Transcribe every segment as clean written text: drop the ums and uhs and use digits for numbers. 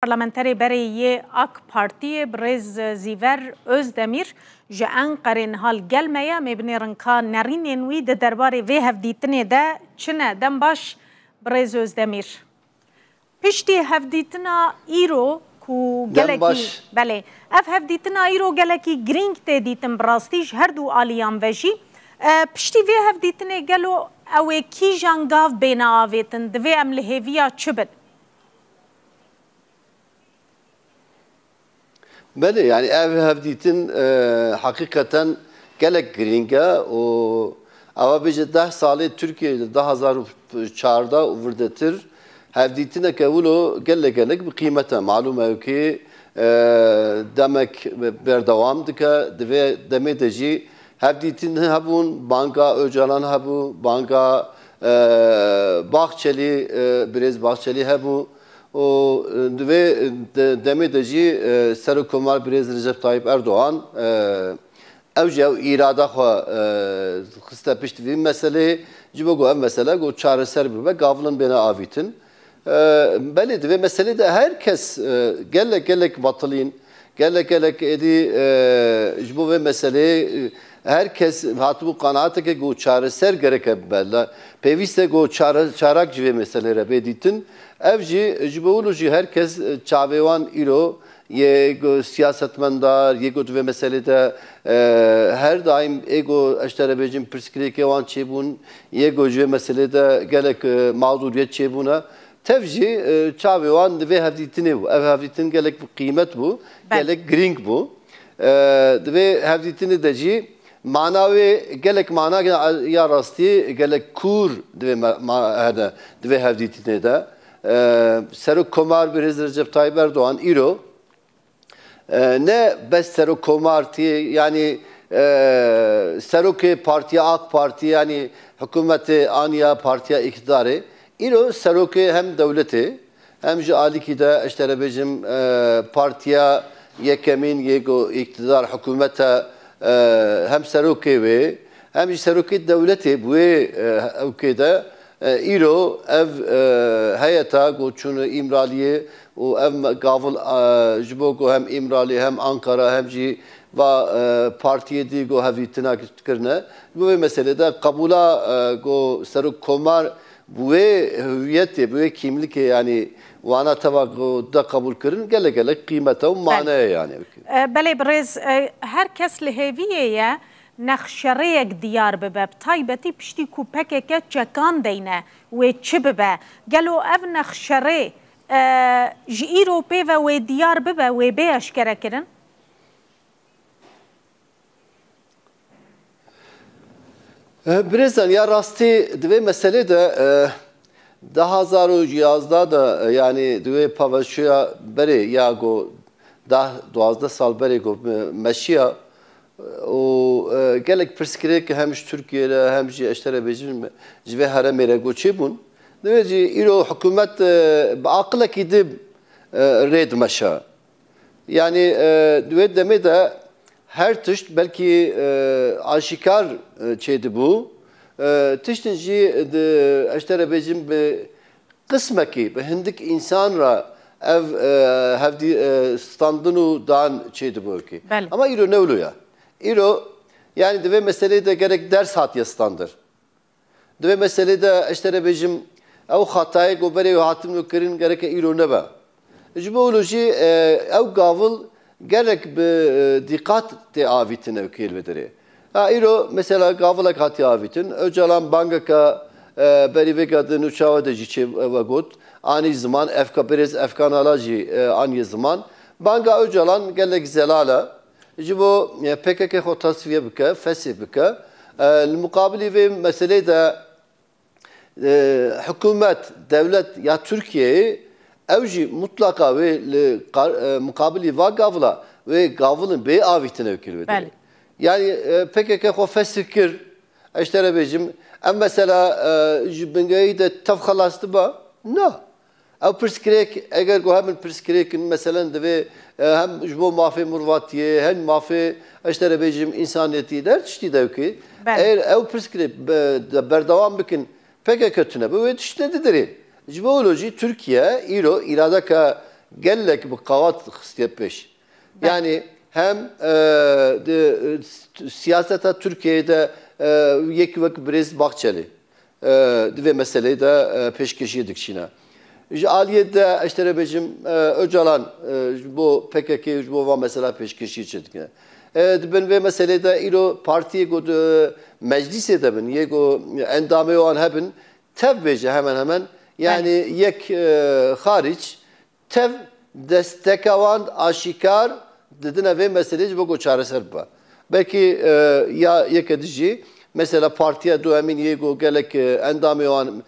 Parlamenterê berê AK Partiyê Birêz Zîver Özdemîr ji Enqerê nihal gelmeye mêbinêrin ka nerînên wî di derbarê vê hevdîtinê de çi ne dem baş Birêz Özdemîr. Piştî hevdîtina îro ku gelekî belê ev hevdîtina îro gelekî girîng tê dîtin bi rastî ji her du aliyan ve jî piştî vê hevdîtinê gelo ew ê kîjan gav bêne avêtin divê em li hêviya çi bin? Beli yani ev hevdîtin hakikaten gelek giringe o ava bêje 10 salê Türkiye'de 2004'da virdetir hevdîtine kevulo gelek bi qîmete malum ew ki demek berdewam dike divê demê de jî hevdîtin hebûn banka Öcalan hebû banka Bahçeli Birêz Bahçeli hebû o divê demê de jî Serokkomar Birêz Recep Tayyip Erdoğan ew jî ew îrada xwe xiste pişt vî meselê ji bo ev mesele got çareser bibe gavlin bêne avîtin. Belê divê meselê de herkes gelek batılîn gelek êdî ji bo vê meselê herkes hatibû qanaateke got çareser gereke bella pêwîst e got çarak ji vê meselê re bêdîtin ev ji bo jî herkes çavêwan îro yê siyasetmendar yê got vê meselê de her daim ego eşterebêjin pirsgirêkê wan çêbûn yê got ji vê meselê de gelek mağduriyet çêbûne tev jî çavê wan di vê hevdîtinê bû ev hevdîtin gelek qîmet bû gelek girîng bû di vê hevdîtinê de jî mana wê gelek mana ya rastî gelek kûr di vê hevdîtinê de Serokkomar Birêz Recep Tayyip Erdoğan îro ne bes Serokkomar tiye yani Serokê Partiya AK Parti yani hükümeti aniya partiya iktidarı îro Serokê hem devletê hem ji alîkî de eşterebêjim partiya yekemîn yê iktidar hükümete hem Serokê wê hem jî Serokê devletê bu wê ewkê de îro ev heyeta goçûn İmraliyê û ev gavil ji bo hem İmralî hem Ankara hem jî va partiyê dî got hevdîtina kirine bu vê meselede qabûla got Serokkomar bu wê hüviyetê bu wê kimlikê yani wana teva da kabul kirin gelek qîmete û maneye yani. Belê Birêz herkes li hêviyê ye nexşereyek diyar bibe taybetî piştî ku pekeke çekan deyne wê çi bibe gelo ev nexşerê ji îro pê ve wê diyar bibe wê bê eşkere kirin? Birêzan ya rastî divê meselê de 2011 da yani divê paveşuya berê ya got 10-12 sal berê got meşiya û gelek pirsgirêk hem ji Türkiye'de hem jî eşterebêjin ji vê herêmê re got çêbûn divê jî îro hikûmet bi aqilekî dib rê dimeşa yani divê demê de her tişt belki aşikar çêdibû tiştin jî eşterebêjin bi qismekî bi hindik însan ra ev hevdî standin û dan çêdibû ki ama îro ne oluyor? İro yani divê meselê de gerek ders hatiye standır. Divê meselê de eşterebêjim ew xatayê got berê hatin kirin gereke îro nebe. Ji bo jî ew gavil gerek bi dîqat tê avîtin ew kêlvedirê. İro mesela gavilek hatiye avîtin Öcalan bankeka berî vê gadin û çawa de jî çê got anî ziman efka Birêz efkanala jî anî ziman banka Öcalan gelek zelala ji bo PKK xwe tasfiye bike fesê bike li muqabilî vê meselê de hikûmet devlet ya Türkiye'yi ew jî mutlaka wê li muqabilî va gavla wê gavılin bê avîtin ew kirvedî yani PKK xwe fesê kir eşterebêjim em mesela ji bingehî de tev xelas dibe ne ew pirsgirêk eger got hemin pirsgirêkin meselen divê hem ji bo mafê mirvatiyê hem mafê eşterebêjim însaniyetî her tiştî de ki eğer ew pirsgirêk berdewam bikin PKK tune bi wê tiştê didirê ji bo jî Türkiye îro îradeka gelek bu kavat xistiyet peş. Yani hem siyaseta Türkiye'de yek vek Brez Bahçeli ve meseleyi de peşkeşi dikşine. Aliyede işte becim Öcalan bu PKK bu mesela peşkeşi çetke. Ben ve meselede ilo partiye god meclise de ben yego endame olan hebin tevbece hemen yani yek hariç tev destekavan aşikar dedine ve meseleci bu çareser ba. Belki ya yek edici mesela partiye duemin yego gelek endame olan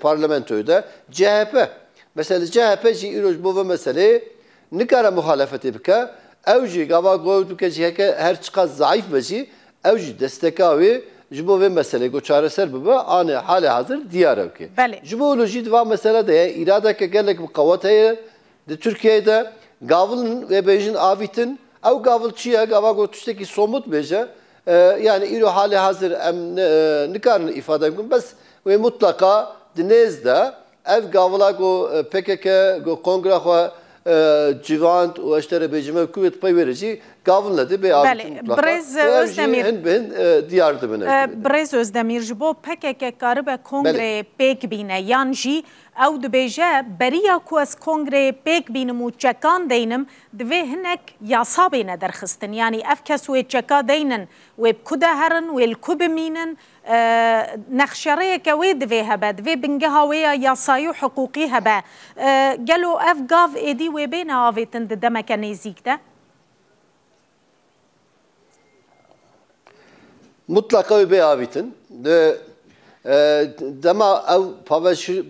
parlamentoda CHP. Mesela CHP ji bu mesele ne kadar muhalefet yapıyor? Evci gava goydu ki her çıkan zayıf beci evci destekavi jibo ve mesele go çareser bu anı hali hazır diyar ki. Jiboloji dva mesele de irade ki gelek bu kavataya de Türkiye'de gavılın ve bejin avitin ev gavıl çiye gava go tüşteki somut beje yani ilo hali hazır ne kadar ifade edeyim bas ve mutlaka dinezde ev gavla go PKK go kongre civant o işte becime kuvvet pay verici gavladı be abi mutlaka. Brez Özdemir ben diyardı bana. Brez Özdemir jibo PKK karbe kongre pek bine yanji ev dibêje beriya ku ez kongrê pêk bînim û çekan deynim divê hinek yasa bêne derxistin yanî ev kes wê çeka deynin wê bi ku de herin wê li ku bimînin nexşereyeke wê divê hebe divê bingeha wê ya yasayî û hiqûqî hebe gelo ev gav êdî wê bêne avêtin di demeke nêzik de mutlaka wê bê avîtin dema ev pavaşı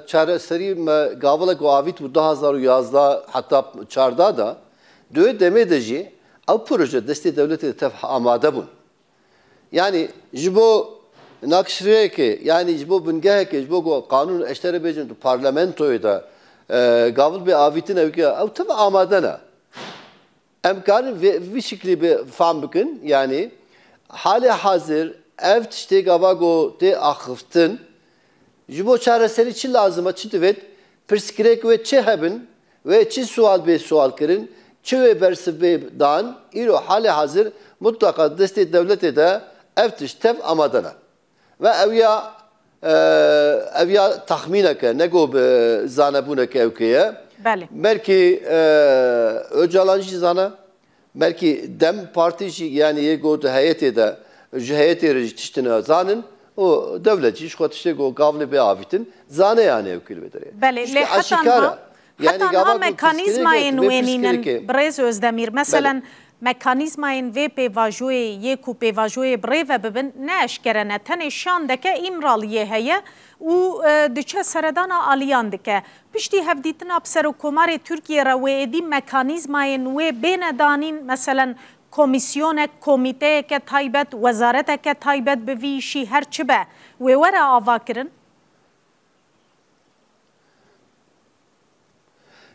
çareseri gavla goavit bu 2011 hatta çarda da döve demedeci ev proje desteği devleti tef amade bun. Yani jibo nakşriye ki yani jibo bingeh ki jibo kanun eştere becin parlamentoyu da gavl bir avitin ev ki ev tef amade na. Emkanı ve şekli bir fam bükün yani hali hazır ev tişte gavago de axıftın. Jibo çareseri için lazım açı evet. Perskirek ve çehebin ve çi sual kırın. Çi ve bersif be dan iro hali hazır mutlaka desteği devlete de ev tiştev amadana. Ve ev ya tahmineke ne go zanebuneke evkeye. Belki Öcalanjı zana belki Dem Partisi yani yego de heyeti de heyeti tiştine zanın o devletçi şu işte o gavli bir avitin zane yani evkili bedere. Bale aşikara. Yani gava mekanizmayın weninin Brez Özdemir mesela mekanizmayın ve pevajoye yeku pevajoye breve bibin ne eşkerene tane şandeke imraliye heye u diçe seredana aliyan dike. Pişti hevditin apsero komare Türkiye ra ve edi mekanizmayın ve benedanin mesela komisyonek, komiteyeke taybet, vezareteke taybet bivişi her çibe ve wera avakirin?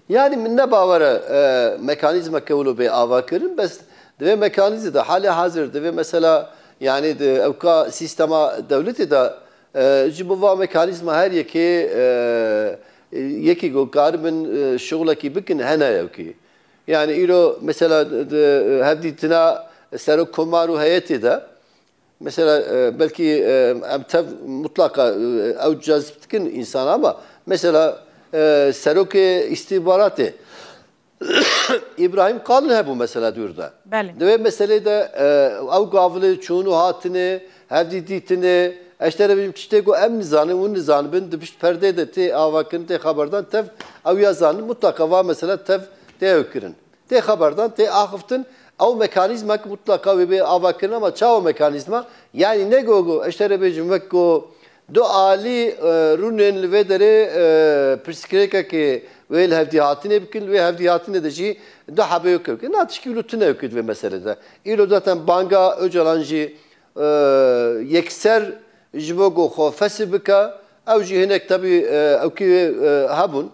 Yani minne bavara mekanizma kevulu be avakirin bes ve mekanizma da hali hazırdı ve mesela yani de evka sistema devleti de jibuva mekanizma her yeki go garbin şoğlaki bikin hena evki. Yani ilo mesela hevditina serok komaru heyeti de mesela belki mutlaka ev caziptikin insan ama mesela serok istihbaratı İbrahim Kalın he bu mesela diyor da. Ve mesele de ev gavlı çoğunu hatini hevditini eştere bizim işte go em nizanı un nizanı ben de perde de te avakın te haberdan tev ev yazanı mutlaka var mesela tev te ökürün. Te haberdan te ahıftın o mekanizma mutlaka ve bir avakın ama çao mekanizma yani ne go eştere bizim ve go do ali runen ve dere preskreka ki ve hevdihatine bikil ve hevdihatine de ji do haber yok ki natışki lutune yok ve meselede ilo zaten banga öcalanji yekser jibogo khofesi bika ev jihinek tabi ev ki habun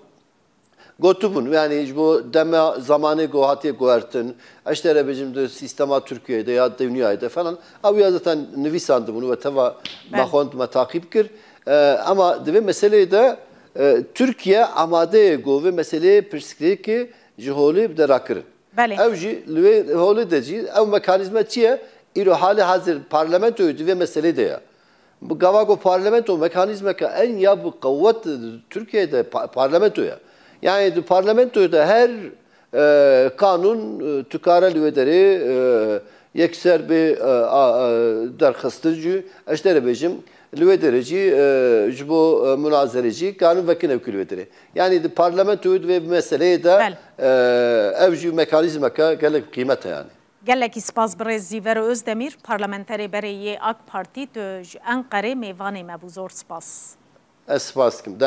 gotubun yani bu deme zamanı go hatiye goertin işte bizim de sistema Türkiye'de ya dünyada falan ev ya zaten nüvisandı bunu ve tava bahond takip kir ama de meseleyi de Türkiye amade govi mesele pirskri ki jiholi bir de rakır. Ev jî lüve holi de jî ev mekanizma çiye İro hali hazır parlamentoydu ve mesele de ya. Bu gavago parlamento mekanizma ka en ya bu kuvvet Türkiye'de parlamentoya. Yani parlamentoda her kanun tükara lüvederi yekser bir derhastıcı eştere bejim lüvederici bu münazereci kanun vekine lüvederi. Yani parlamentoydu ve meseleyi de evcü mekanizma ka gelek kıymete yani. Gelek ispas brez Ziver Özdemir parlamenteri bereye AK Parti de Ankara meyvane mebuzor spas. Espas kim?